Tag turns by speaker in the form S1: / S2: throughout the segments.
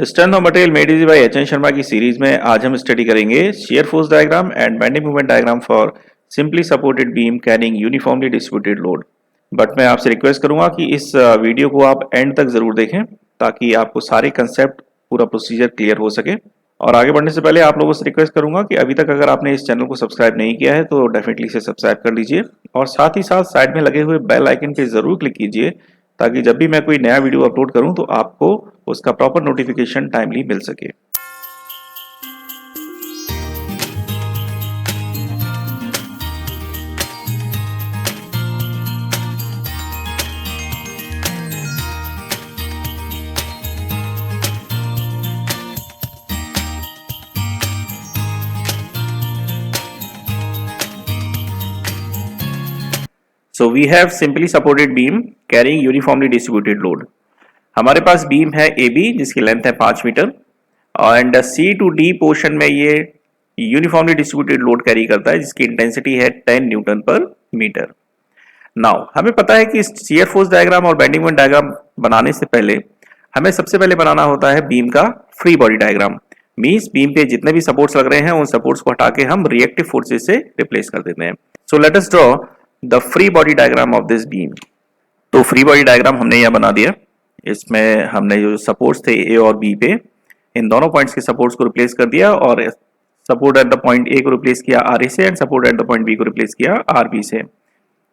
S1: Strength of material made easy by H N. Sharma की series में आज हम स्टडी करेंगे shear force diagram and bending moment diagram for simply supported beam carrying uniformly distributed load. But मैं आपसे request करूंगा कि इस वीडियो को आप एंड तक जरूर देखें ताकि आपको सारे कंसेप्ट पूरा प्रोसीजर क्लियर हो सके। और आगे बढ़ने से पहले आप लोगों से रिक्वेस्ट करूंगा कि अभी तक अगर आपने इस चैनल को सब्सक्राइब नहीं किया है तो डेफिनेटली इसे सब्सक्राइब कर लीजिए और साथ ही साथ साइड में लगे हुए बेल आइकन पे जरूर क्लिक कीजिए ताकि जब भी मैं कोई नया वीडियो अपलोड करूं तो आपको उसका प्रॉपर नोटिफिकेशन टाइमली मिल सके। So we have simply supported beam carrying uniformly distributed load। हमारे पास बीम है AB जिसकी लेंथ है 5 metre and C to D portion में ये यूनिफॉर्मली डिस्ट्रीब्यूटेड लोड कैरी करता है जिसकी इंटेंसिटी है 10 न्यूटन पर मीटर। नाउ हमें पता है कि शियर फोर्स डायग्राम और बेंडिंग मोमेंट डायग्राम बनाने से पहले हमें सबसे पहले बनाना होता है बीम का free body diagram. Means beam पे जितने भी सपोर्ट्स लग रहे हैं उन सपोर्ट्स को हटा के हम रिएक्टिव फोर्सेस से रिप्लेस कर देते हैं। सो let us draw the free body diagram of this beam. तो फ्री बॉडी डायग्राम हमने यह बना दिया। इसमें हमने जो सपोर्ट्स थे ए और बी पे इन दोनों पॉइंट्स के सपोर्ट्स को रिप्लेस कर दिया और support at the point A को रिप्लेस किया आर ए से and support at the point B को रिप्लेस किया आर बी से।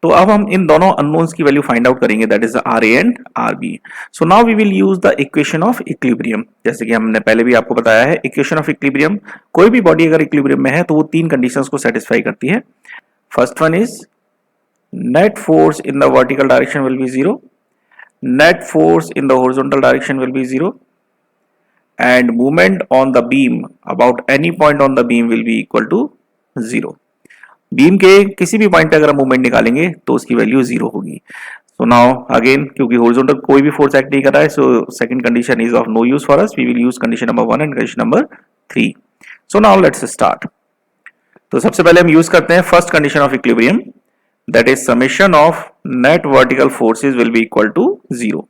S1: तो अब हम इन दोनों अननोन्स की वैल्यू फाइंड आउट करेंगे that is R A and R B. So now we will use the equation of equilibrium. जैसे कि हमने पहले भी आपको बताया है इक्वेशन ऑफ इक्विलिब्रियम, कोई भी बॉडी अगर इक्विलिब्रियम में है तो वो तीन कंडीशंस को सेटिस्फाई करती है। First one is net force in the vertical direction will be 0, net force in the horizontal direction will be 0 and movement on the beam about any point on the beam will be equal to 0। Beam के किसी भी point पे अगर हम movement निकालेंगे तो उसकी value 0 होगी। सो नाउ अगेन क्योंकि हॉरिजॉन्टल कोई भी फोर्स एक्ट नहीं कर रहा है so second condition is of no use for us, we will use condition number 1 and condition number 3। So now let's start. तो सबसे पहले हम यूज करते हैं first condition of equilibrium, that is summation of net vertical forces will be equal to 0।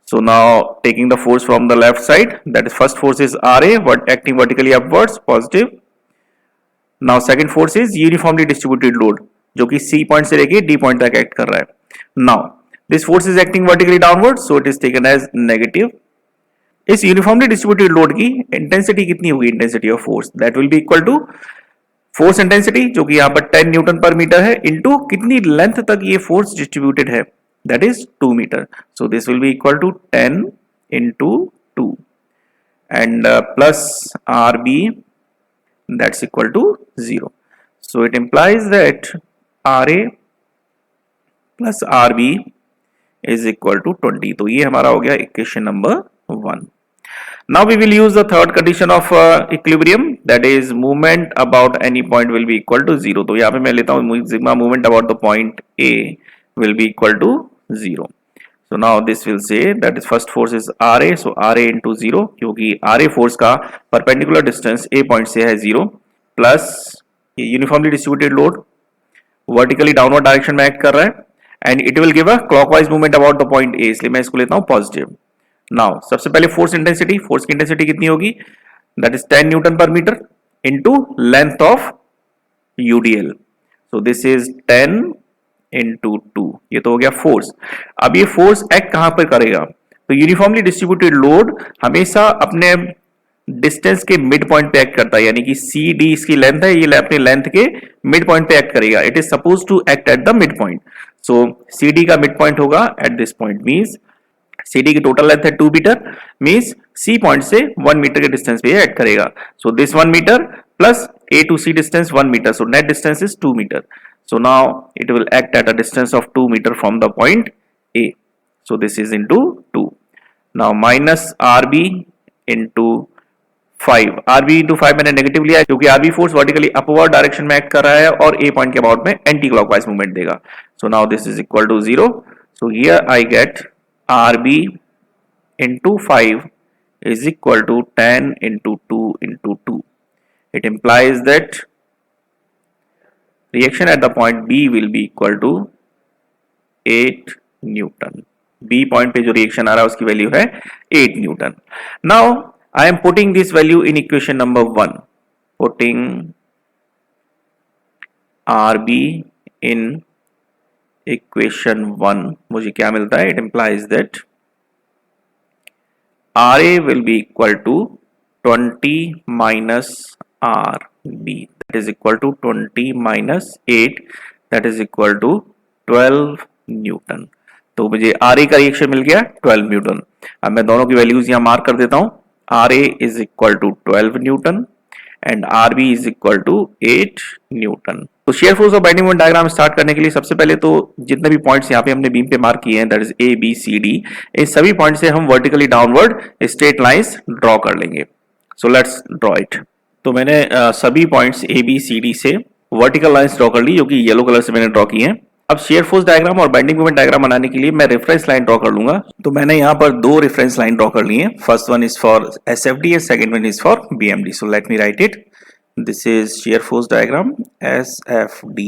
S1: So now taking the force from the left side, that is first force is RA acting vertically upwards positive। Now second force is uniformly distributed load जो कि C point से लेके D point तक act कर रहा है। Now this force is acting vertically downwards so it is taken as negative। इस uniformly distributed load की intensity कितनी होगी, intensity of force that will be equal to force intensity जो कि यहां पर 10 न्यूटन पर मीटर है इनटू कितनी लेंथ तक ये फोर्स डिस्ट्रीब्यूटेड है that is 2 metre. So this will be equal to 10 into 2 and plus R B that's equal to 0। So it implies that R A plus R B is equal to 20। तो ये हमारा हो गया equation number 1। Now we will use the third condition of equilibrium, that is movement about any point will be equal to 0। तो यहाँ पे मैं लेता हूँ sigma movement about the point A will be equal to 0। So now this will say that is first force is RA, so RA into 0 क्योंकि RA force का perpendicular distance A point से है 0 plus uniformly distributed load vertically downward direction में act कर रहा है and it will give a clockwise movement about the point A, इसलिए मैं इसको लेता हूँ positive। नाउ सबसे पहले फोर्स इंटेंसिटी, फोर्स की इंटेंसिटी कितनी होगी that is 10 newton per metre into length of UDL. So this is 10 into 2, ये तो हो गया फोर्स। अब ये फोर्स एक्ट कहां पर करेगा, तो यूनिफॉर्मली डिस्ट्रीब्यूटेड लोड हमेशा अपने डिस्टेंस के मिड पॉइंट पे एक्ट करता है, यानी कि सी डी इसकी लेंथ है, ये अपने लेंथ के मिड पॉइंट पे एक्ट करेगा। It is suppose to act at the mid point. So C D का मिड पॉइंट होगा at this point, means CD की टोटल लेंथ है 2 मीटर, मींस C पॉइंट से 1 मीटर के डिस्टेंस पे ऐड करेगा। So this 1 metre plus A to C distance 1 metre, so net distance is 2 metre. So now it will act at a distance of 2 metre from the point A। So this is into 2। Now minus RB into 5। RB into 5 मैंने negative लिया है क्योंकि RB force vertically upward direction में act कर रहा है और A point के अबाउट में एंटी क्लॉकवाइज मूवमेंट देगा। So now this is equal to 0। So here I get RB into 5 is equal to 10 into 2 into 2। It implies that reaction at the point B will be equal to 8 Newton। B point पे जो reaction आ रहा है उसकी value है 8 Newton. Now I am putting this value in equation number 1. Putting RB in equation 1, मुझे क्या मिलता है? It implies that RA will be equal to 20 minus RB, that is equal to 20 minus 8, that is equal to 12 Newton. तो मुझे RA का reaction मिल गया 12 Newton. अब मैं दोनों की वैल्यूज यहां मार्क कर देता हूं। RA is equal to 12 newton and RB is equal to 8 newton. तो शेयर फोर्स और बेंडिंग मोमेंट डायग्राम स्टार्ट करने के लिए सबसे पहले तो जितने भी पॉइंट्स यहाँ पे हमने बीम पे मार्क किए हैं, that is A B C D, इन सभी पॉइंट से हम vertically downward straight lines draw कर लेंगे। So let's draw it. तो मैंने सभी points A B C D से वर्टिकल लाइंस ड्रॉ कर ली, जो कि येलो कलर से मैंने ड्रॉ की हैं। अब शेयर फोर्स डायग्राम और बेंडिंग मोमेंट डायग्राम बनाने के लिए मैं रेफरेंस लाइन ड्रॉ कर लूंगा। तो मैंने यहाँ पर दो रेफरेंस लाइन ड्रॉ कर ली हैं। First one is for SFD and second one is for BMD. So let me right it. This is shear force diagram SFD.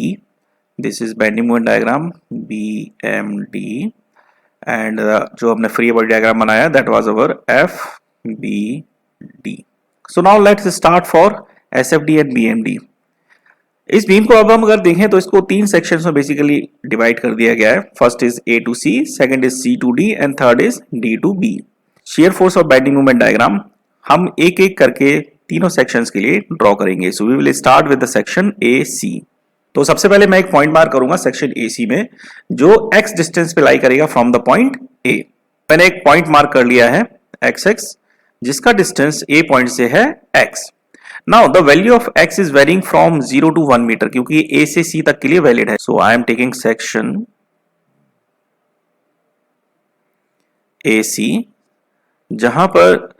S1: This is bending moment diagram BMD. And जो हमने free body diagram बनाया that was our FBD. So now let's start for SFD and BMD. इस beam को अब हम अगर देखें तो इसको तीन सेक्शंस में बेसिकली डिवाइड कर दिया गया है। First is A to C, second is C to D and third is D to B. Share force और बेंडिंग मोमेंट डायग्राम हम एक एक करके तीनों सेक्शंस के लिए ड्रॉ करेंगे। So we will start with the section AC। तो सबसे पहले मैं एक पॉइंट मार्क करूंगा सेक्शन AC में, जो x डिस्टेंस पे लाई करेगा फ्रॉम द पॉइंट A। मैंने एक पॉइंट मार्क कर लिया है XX, जिसका डिस्टेंस A पॉइंट से है x। Now the value of x is varying from 0 to 1 मीटर, क्योंकि A से C तक के लिए वैलिड है। So I am taking section AC जहां पर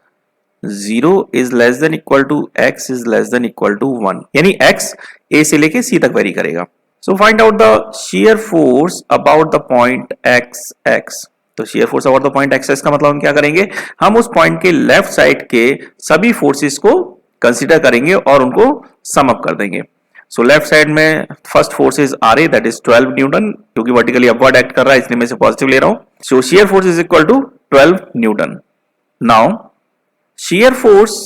S1: 0 is less than equal to x is less than equal to 1, यानी x a से लेके c तक वेरी करेगा। So find out the shear force about the point xx। तो shear force about the point xx का मतलब हम क्या करेंगे? हम उस पॉइंट के लेफ्ट साइड के सभी फोर्सेस को कंसीडर करेंगे और उनको सम अप कर देंगे। सो लेफ्ट साइड में first force is RA, that is 12 Newton, क्योंकि वर्टिकली अपवर्ड एक्ट कर रहा है इसलिए मैं इसे पॉजिटिव ले रहा हूं। So shear force is equal to 12 newton. Now shear force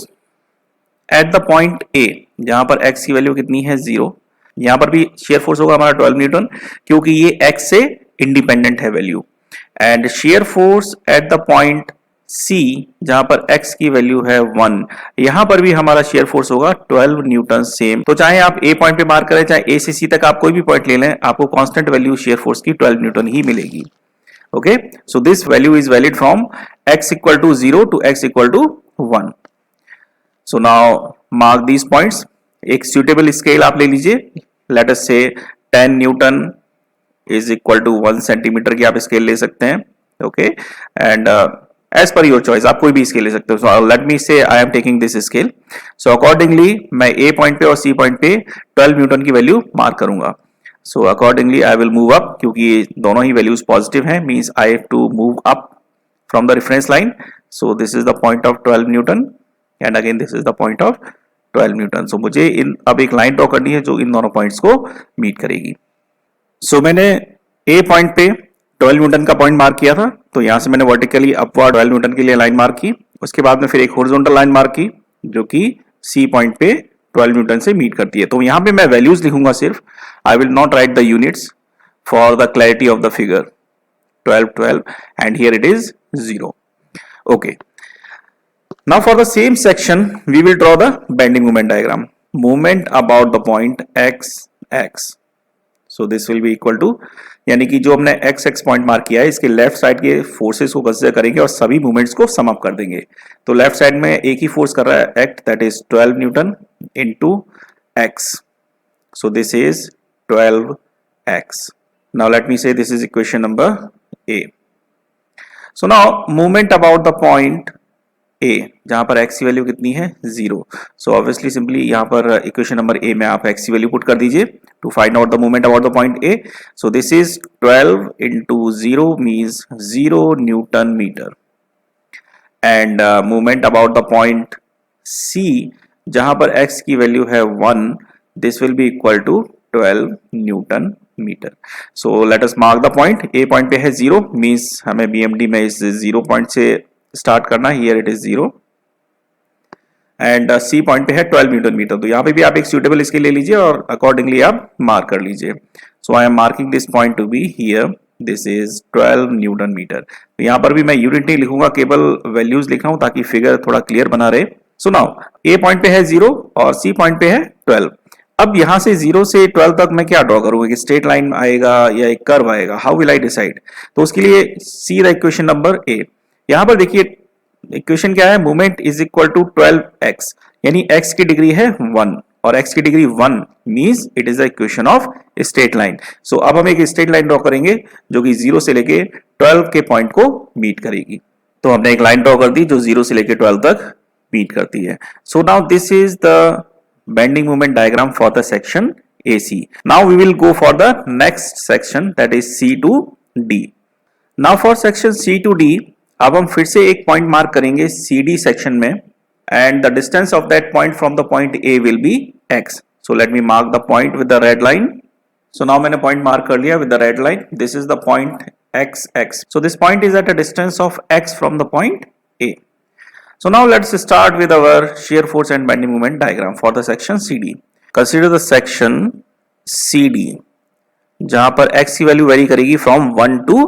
S1: at the point A, जहां पर x की वैल्यू कितनी है 0, यहां पर भी shear force होगा हमारा 12 न्यूटन, क्योंकि ये x से इंडिपेंडेंट है value. And shear force at the point C, जहां पर x की वैल्यू है 1, यहां पर भी हमारा shear force होगा 12 न्यूटन सेम। तो चाहे आप A पॉइंट पे मार्क करें, चाहे A से C तक आप कोई भी पॉइंट ले लें, आपको कांस्टेंट वैल्यू shear force की 12 न्यूटन ही मिलेगी। Okay, so this value is valid from x equal to 0 to x equal to 1. So now mark these points. एक suitable scale आप ले लीजिए। Let us say 10 Newton is equal to 1 centimeter की आप scale ले सकते हैं। Okay, and as per your choice आप कोई भी स्केल ले सकते हो। So let me say I am taking this scale. So accordingly मैं A पॉइंट पे और C पॉइंट पे 12 न्यूटन की वैल्यू मार्क करूंगा। So accordingly I will move up, क्योंकि दोनों ही वैल्यूज पॉजिटिव हैं, means I have to move up from the reference line. So this is the point of 12 Newton and again this is the point of 12 Newton. So मुझे अब एक line draw करनी है जो इन दोनों पॉइंट्स को meet करेगी। So मैंने A पॉइंट पे 12 न्यूटन का पॉइंट मार्क किया था, तो यहां से मैंने वर्टिकली अपवर्ड 12 न्यूटन के लिए लाइन मार्क की। उसके बाद में फिर एक हॉरिजॉन्टल लाइन मार्क की जो कि C पॉइंट पे 12 न्यूटन से मीट करती है। तो यहां पे मैं वैल्यूज लिखूंगा सिर्फ, I will not write the units for the clarity of the figure। 12 12 and here it is 0। Okay, now for the same section we will draw the bending moment diagram, movement about the point xx। So this will be equal to, यानी कि जो हमने xx point mark किया है इसके left side के forces को consider करेंगे और सभी मूवमेंट्स को सम अप कर देंगे। तो लेफ्ट साइड में एक ही फोर्स कर रहा है act, that is 12 Newton into x। So this is 12x। Now let me say this is equation number A। So now movement about the point A, जहां पर x की वैल्यू कितनी है 0। So obviously simply यहाँ पर equation number A में आप x की वैल्यू पुट कर दीजिए to find out the movement about the point A। So this is 12 into 0 means 0 Newton meter and movement about the point C, जहां पर x की वैल्यू है 1, this will be equal to 12 newton metre. So let us mark the point. A point पे है 0, means हमें BMD में इस 0 point से स्टार्ट करना है। Here it is 0 and C point पे है 12 न्यूटन मीटर। तो यहाँ पे भी आप एक सुटेबल स्केल ले लीजिए और अकॉर्डिंगली आप मार्क कर लीजिए। So I am marking this point to be here, this is 12 newton metre. तो यहाँ पर भी मैं यूनिट नहीं लिखूंगा, केवल वैल्यूज लिख रहा हूं ताकि फिगर थोड़ा क्लियर बना रहे। सो नाउ ए पॉइंट पे है 0 और सी पॉइंट पे है 12। अब यहां से 0 से 12 तक मैं क्या ड्रॉ करूंगा, कि स्ट्रेट लाइन आएगा या एक कर्व आएगा, हाउ विल आई डिसाइड? तो उसके लिए see the equation number A. यहां पर देखिए इक्वेशन क्या है, moment is equal to 12x, यानी x की डिग्री है 1 और x की degree 1 means it is the equation of straight line. So अब हम एक स्ट्रेट लाइन ड्रॉ करेंगे जो कि 0 से लेके 12 के पॉइंट को मीट करेगी। तो हमने एक लाइन ड्रॉ कर दी जो 0 से लेके 12 तक मीट करती है। सो now this is the bending moment diagram for the section AC. Now we will go for the next section, that is C to D. Now for section C to D, अब हम फिर से एक point mark करेंगे CD section में, and the distance of that point from the point A will be x. So let me mark the point with the red line. So now मैंने point mark कर लिया with the red line. This is the point x. So this point is at a distance of x from the point A. So now let's start with our shear force and bending moment diagram for the section CD. Consider the section CD जहां पर x की value vary करेगी from 1 to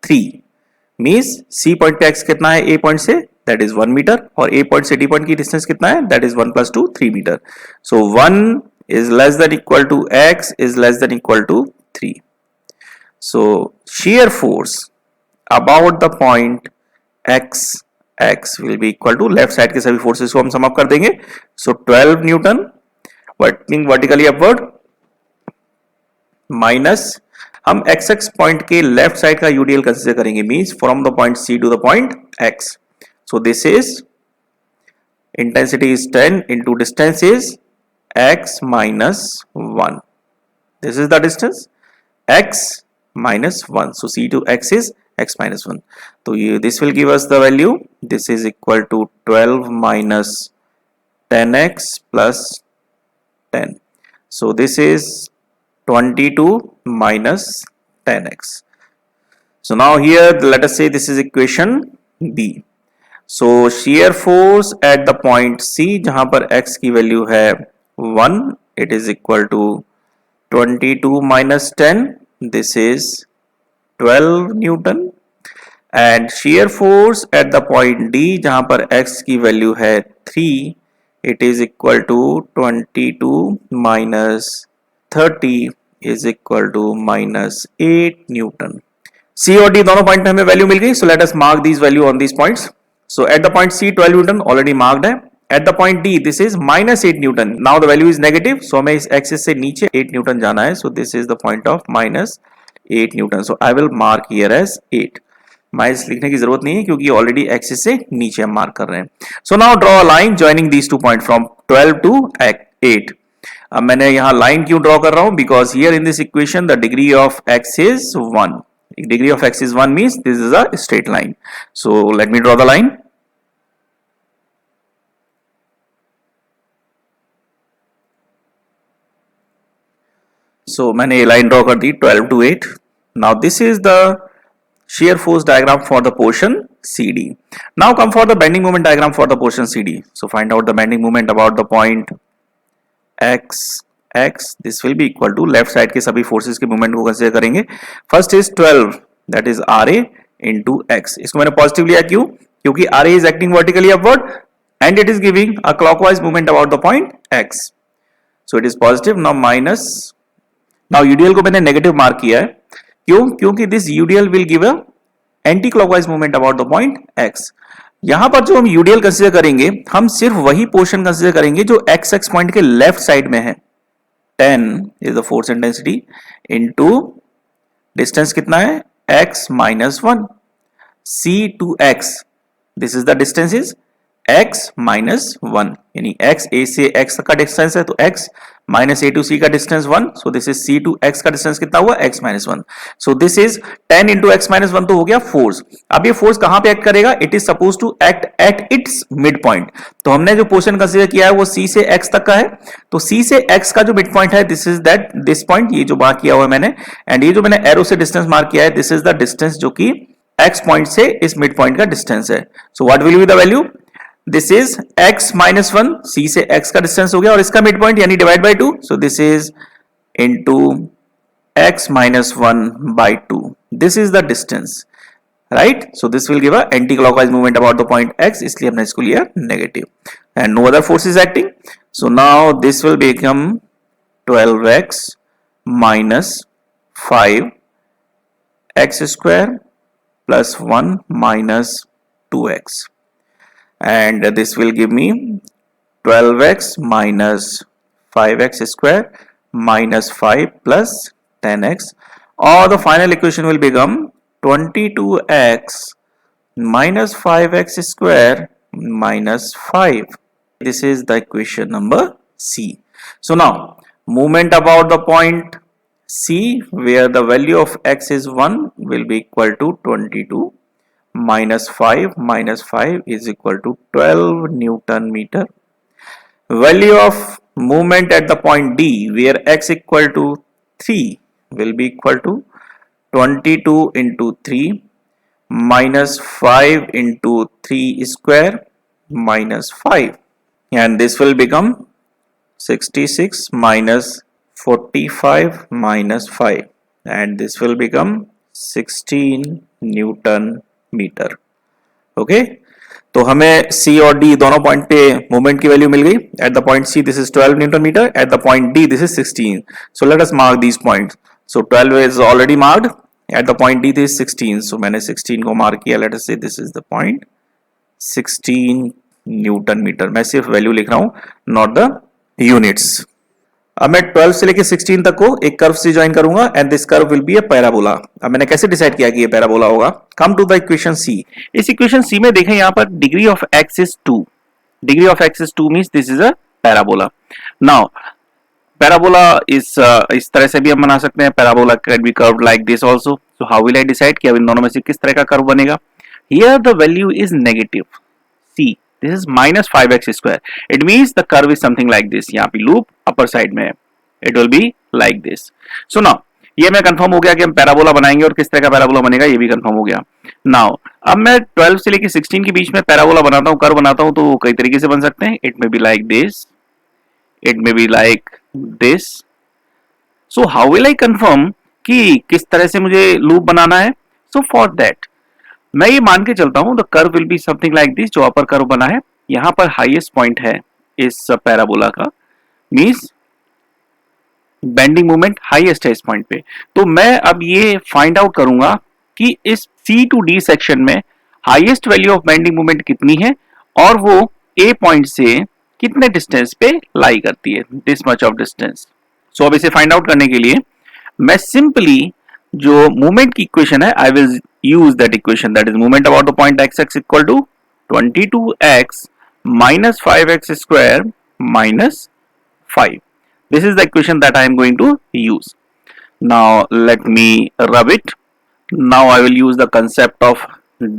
S1: 3, means C point पे x कितना है A point से, that is 1 metre, और A point से D पॉइंट की डिस्टेंस कितना है, that is 1 plus 2 3 metre. So 1 is less than equal to x is less than equal to 3. So shear force about the point x will be equal to, left side के सभी forces को हम sum up कर देंगे। So 12 newton working vertically upward minus हम x point के left side का UDL consider करेंगे, means from the point C to the point x। So this is intensity is 10 into distance is x minus 1. This is the distance x minus 1. So C to x is x minus 1. So this will give us the value. This is equal to 12 minus 10x plus 10. So this is 22 minus 10x. So now here let us say this is equation B. So shear force at the point C जहां पर x की value है 1, it is equal to 22 minus 10. This is 12 Newton. And shear force at the point D जहां पर x की value है 3, it is equal to 22 minus 30 is equal to minus 8 Newton. C और D दोनों point में हमें value मिल गई. So let us mark these value on these points. So at the point C 12 Newton already marked है. At the point D this is minus 8 Newton. Now the value is negative. So हमें इस axis से नीचे 8 Newton जाना है. So this is the point of minus 8 Newton. So I will mark here as 8. Minus लिखने की जरूरत नहीं है क्योंकि ऑलरेडी एक्सिस से नीचे हम मार्क कर रहे हैं. So now draw a line joining these two point from 12 to 8. अब मैंने यहां लाइन क्यों ड्रॉ कर रहा हूं, because here in this equation the degree of x is 1. Degree of x is 1 means this is a straight line. So let me draw the line. So मैंने ये line draw कर दी 12 to 8. Now this is the shear force diagram for the portion CD. Now come for the bending moment diagram for the portion CD. So find out the bending moment about the point x. This will be equal to left side के सभी forces के moment को consider करेंगे. First is 12, that is RA into x. इसको मैंने positive लिया क्यों? क्योंकि RA is acting vertically upward and it is giving a clockwise movement about the point x. So it is positive. Now minus. Now UDL को मैंने negative mark किया है. क्यों? क्योंकि this UDL will give a anti clockwise movement about the point x. यहां पर जो हम यूडीएल कंसीडर करेंगे, हम सिर्फ वही पोर्शन कंसीडर करेंगे जो एक्स एक्स पॉइंट के लेफ्ट साइड में है. 10 is the force intensity into distance कितना है x minus 1. C to x, this is the distance is x minus 1, यानी x a से x तक का डिस्टेंस है तो x minus a to c का distance 1. So this is c to x का डिस्टेंस कितना हुआ x minus 1. So this is 10 into x minus 1 तो हो गया फोर्स. अब ये फोर्स कहां पे एक्ट करेगा? It is suppose to act at its mid point. तो हमने जो पोर्शन कंसीडर किया है वो c से x तक का है. तो c से x का जो मिड पॉइंट है this is that this point, ये जो मार्क किया हुआ है मैंने, एंड ये जो मैंने एरो से डिस्टेंस मार्क किया है दिस इज द डिस्टेंस जो कि x पॉइंट से इस मिड पॉइंट का डिस्टेंस है. So what will be the value? This is x minus one, c से x का डिस्टेंस हो गया और इसका मिड पॉइंट यानी divide by two, so this is into x minus 1 by 2. This is the distance, right? So this will give a anti-clockwise movement about the point x, इसलिए हमने इसको लिया negative, and no other force is acting. So now this will become 12x minus 5 x square plus 1 minus 2x, and this will give me 12x minus 5x square minus 5 plus 10x, or the final equation will become 22x minus 5x square minus 5. This is the equation number C. So now movement about the point C where the value of x is 1 will be equal to 22 minus 5 is equal to 12 Newton meter. Value of movement at the point D where x equal to 3 will be equal to 22 into 3 minus 5 into 3 square minus 5, and this will become 66 minus 45 minus 5, and this will become 16 Newton meter. Okay, तो हमें C और D दोनों point पे moment की value मिल गई. At the point C this is 12 newton metre, at the point D this is 16. So let us mark these points. So 12 is already marked, at the point D this is 16, so मैंने 16 को mark किया. Let us see this is the point 16 newton metre. मैं सिर्फ value लिख रहा हूं, not the units. अब मैं 12 से लेके 16 तक को एक कर्व से ज्वाइन करूंगा and this curve will be a parabola. अब मैंने कैसे डिसाइड किया कि ये पैराबोला होगा? Come to the equation C. इस इक्वेशन सी में देखें, यहां पर degree of x is 2. Degree of x is 2 means this is a parabola. Now parabola इस तरह से भी हम बना सकते हैं. Parabola can be curved like this also. So how will I decide कि अब इन दोनों में से किस तरह का कर्व बनेगा? Here the value is negative C. This is minus 5x square. It means the curve is something like this. यहाँ पे लूप अपर साइड में है. It will be like this. So now ये मैं कंफर्म हो गया कि हम पैराबोला बनाएंगे और किस तरह का पैराबोला बनेगा ये भी कंफर्म हो गया. Now अब मैं 12 से लेके 16 के बीच में पैराबोला बनाता हूँ, कर्व बनाता हूँ, तो वो कई तरीके से बन सकते हैं. It may be like this. It may be like this. So how will I confirm कि किस तरह से मुझे लूप बनाना है? So for that मैं ये मान के चलता हूं the curve will be something like this. जो अपर कर्व बना है, यहां पर हाईएस्ट पॉइंट है इस पैराबोला का, मींस बेंडिंग मोमेंट हाईएस्ट है इस पॉइंट पे. तो मैं अब ये फाइंड आउट करूंगा कि इस C टू D सेक्शन में highest value of bending moment कितनी है और वो A पॉइंट से कितने डिस्टेंस पे लाई करती है, दिस मच ऑफ डिस्टेंस. सो अब इसे फाइंड आउट करने के लिए मैं सिंपली जो मूवमेंट की इक्वेशन है, I will use that equation, that is movement about the point x equal to 22x minus 5x square minus 5. This is the equation that I am going to use. Now let me rub it. Now I will use the concept of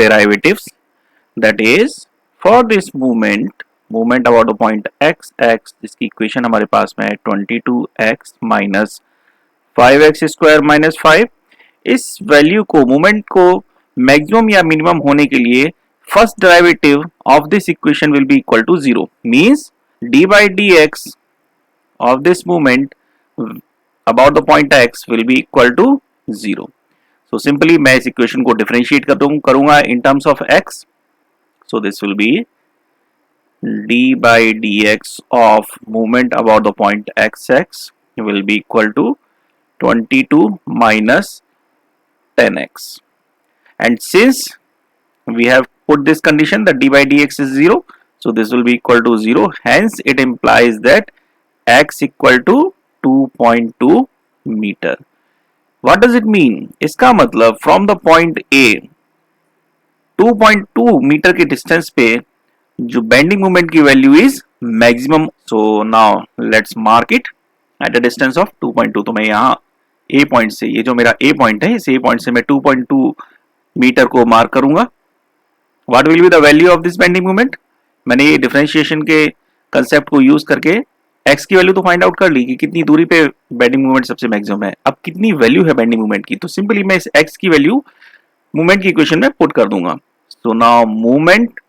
S1: derivatives. That is, for this movement about the point x, जिसकी equation हमारे पास में है 22x minus 5x square minus 5. इस value को, movement को maximum या minimum होने के लिए first derivative of this equation will be equal to 0. Means d by dx of this movement about the point x will be equal to 0. So simply मैं इस equation को differentiate करूंगा in terms of x. So this will be d by dx of movement about the point x will be equal to 22 minus 10x, and since we have put this condition that d by dx is 0, so this will be equal to 0, hence it implies that x equal to 2.2 meter. What does it mean? इसका मतलब from the point A 2.2 metre के distance पे जो bending moment की value is maximum. So now let's mark it at a distance of 2.2. तो मैं यहाँ A point से, ये जो मेरा A पॉइंट है, इस A पॉइंट से मैं 2.2 मीटर को मार्क करूंगा. What will be the value of this bending moment? मैंने ये डिफरेंशिएशन के कंसेप्ट को यूज करके x की वैल्यू तो फाइंड आउट कर ली कि कितनी दूरी पे बेंडिंग मोमेंट सबसे मैक्सिमम है. अब कितनी वैल्यू है बेंडिंग मोमेंट की, तो सिंपली मैं इस x की वैल्यू मूवमेंट की इक्वेशन में पुट कर दूंगा. So now movement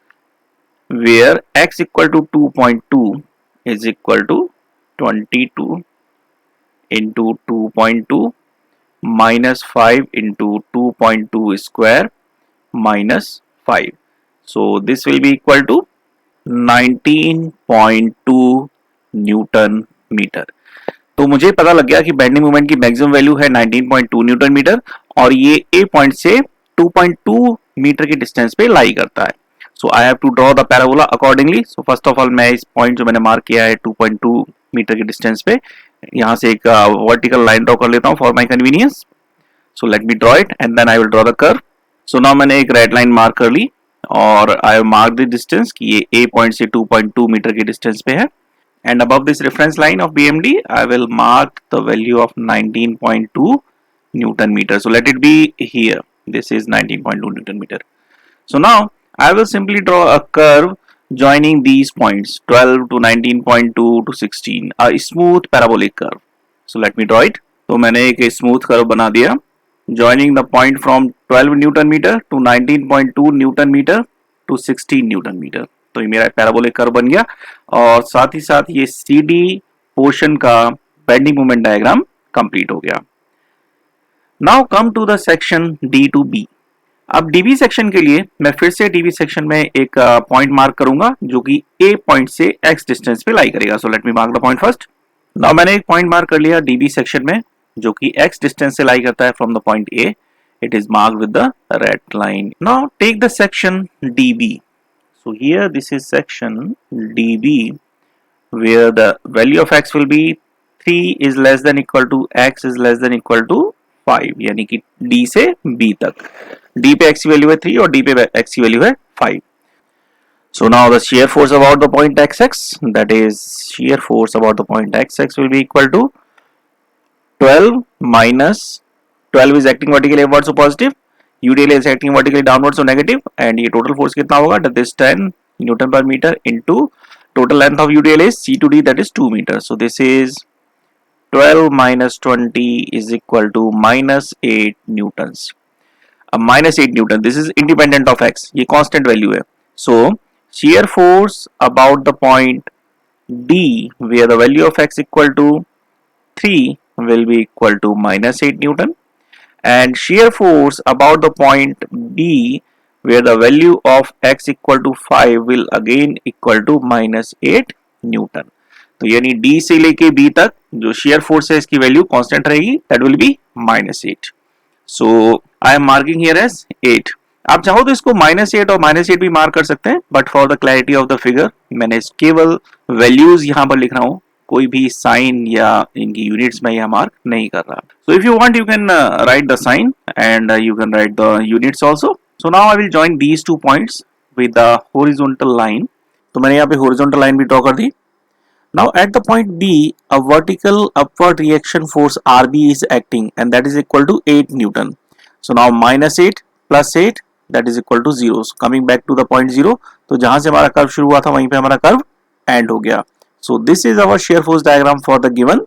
S1: where x equal to 2.2 is equal to 22 into 2.2 minus 5 into 2.2 square minus 5. So this will be equal to 19.2 newton metre. तो मुझे पता लग गया कि बेंडिंग मोमेंट की मैक्सिमम वैल्यू है 19.2 न्यूटन मीटर और ये ए पॉइंट से 2.2 मीटर की डिस्टेंस पे लाई करता है. So I have to draw the parabola accordingly. So first of all मैं इस पॉइंट जो मैंने मार्क किया है 2.2 मीटर की डिस्टेंस पे यहाँ से एक वर्टिकल लाइन ड्रॉ कर लेता हूँ for my convenience. So let me draw it and then I will draw the curve. So now मैंने एक रेड लाइन मार्क कर ली और I have mark the distance कि ये ए पॉइंट से 2.2 मीटर की डिस्टेंस पे है. And above this reference line of BMD, I will mark the value of 19.2 Newton meter. So let it be here. This is 19.2 Newton meter. So now I will simply draw a curve joining these points 12 to 19.2 to 16. A smooth parabolic curve. So let me draw it. तो मैंने एक smooth curve बना दिया joining the point from 12 Newton meter to 19.2 Newton meter to 16 Newton meter. तो ये मेरा parabolic curve बन गया और साथ ही साथ ये सी डी पोर्शन का बेंडिंग मोमेंट डायग्राम कंप्लीट हो गया. Now come to the section D to B. अब डीबी सेक्शन के लिए मैं फिर से डीबी सेक्शन में एक पॉइंट मार्क करूंगा जो कि ए पॉइंट से एक्स डिस्टेंस पे लाई करेगा. सो let me mark the point first. Now मैंने एक पॉइंट मार्क कर लिया डीबी सेक्शन में जो कि एक्स डिस्टेंस से लाई करता है from the point A. It is marked with the red line. Now take the section DB. So here this is section DB where the value of x will be 3 is less than equal to x is less than equal to 5 यानी कि D से B तक. D पे x की value है 3 और D पे x की वैल्यू है 5. So now the shear force about the point xx, that is shear force about the point xx will be equal to 12 minus 12 is acting vertically upwards so positive, UDL is acting vertically downwards so negative, and ये total force कितना होगा that is 10 Newton per meter into total length of UDL is C to D that is 2 meters. So this is 12 minus 20 is equal to minus 8 newtons. Minus 8 Newton, this is independent of x, ये constant value है. So shear force about the point D where the value of x equal to 3 will be equal to minus 8 Newton. And shear force about the point B where the value of x equal to 5 will again equal to minus 8 Newton. तो यानी D से लेके B तक जो shear force है इसकी value constant रहेगी, that will be minus 8. So I am marking here as 8. आप चाहो तो इसको minus 8 और minus 8 भी मार्क कर सकते हैं, but for the clarity of the figure मैंने केवल वैल्यूज यहाँ पर लिख रहा हूँ, कोई भी साइन या इनकी यूनिट्स में यह मार्क नहीं कर रहा. So if you want you can write the sign and you can write the units also. So now I will join these two points with the horizontal line. तो मैंने यहाँ पे हॉरिजॉन्टल लाइन भी draw कर दी. Now at the point B a vertical upward reaction force RB is acting and that is equal to 8 Newton. So now minus 8 plus 8 that is equal to 0. So coming back to the point 0, तो जहां से हमारा curve शुरू हुआ था वहीं पे हमारा कर्व एंड हो गया. So this is our shear force diagram for the given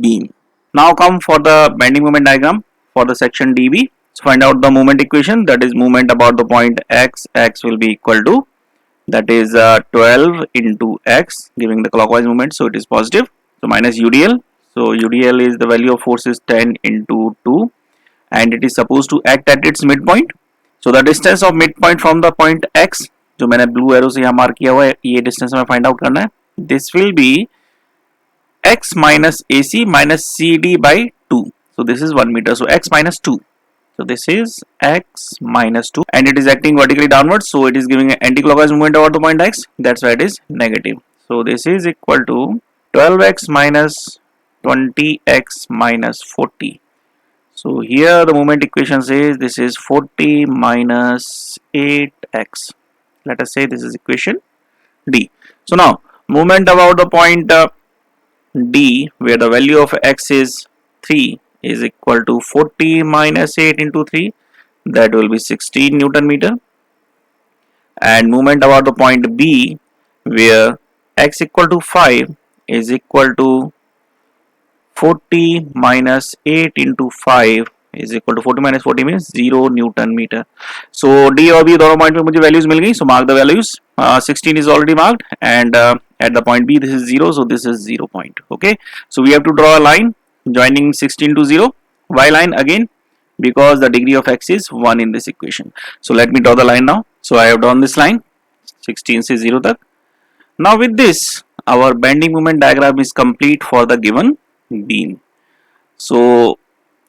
S1: beam. Now come for the bending moment diagram for the section DB. So find out the moment equation, that is moment about the point x. X will be equal to that is 12 into x giving the clockwise movement, so it is positive. So minus UDL. So UDL is the value of force is 10 into 2 and it is supposed to act at its midpoint. So the distance of midpoint from the point x जो मैंने blue arrow से यहाँ mark किया हुआ है, ये distance हमें find out करना है. This will be x minus AC minus CD by 2. So this is 1 meter. So x minus 2. So this is x minus 2 and it is acting vertically downwards. So it is giving an anti-clockwise movement over the point x. That's why it is negative. So this is equal to 12x minus 20x minus 40. So here the moment equation says this is 40 minus 8x. Let us say this is equation D. So now movement about the point D where the value of x is 3 is equal to 40 minus 8 into 3, that will be 16 Newton meter. And movement about the point B where x equal to 5 is equal to 40 minus 8 into 5, is equal to 40 minus 40 means 0 newton metre. So D और B दोनों point पे मुझे values मिल गई. So mark the values. 16 is already marked, and at the point B this is 0, so this is 0 point. Okay, so we have to draw a line joining 16 to 0. Why line again? Because the degree of x is 1 in this equation. So let me draw the line now. So I have drawn this line 16 से 0 तक. Now with this our bending moment diagram is complete for the given beam. So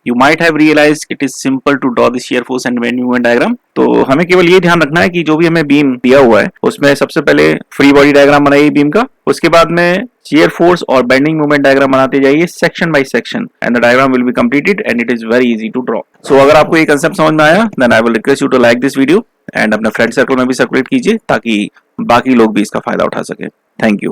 S1: you might have realized it is simple to draw the shear force and bending moment diagram. तो हमें केवल ये ध्यान रखना है कि जो भी हमें बीम दिया हुआ है उसमें सबसे पहले फ्री बॉडी डायग्राम बनाइए बीम का, उसके बाद में shear force और bending moment डायग्राम बनाते जाइए section by section, and the diagram will be completed and it is very easy to draw. So अगर आपको ये कंसेप्ट समझ में आया then I will request you to like this video and अपने friend circle में भी सर्कुलेट कीजिए ताकि बाकी लोग भी इसका फायदा उठा सके. Thank you.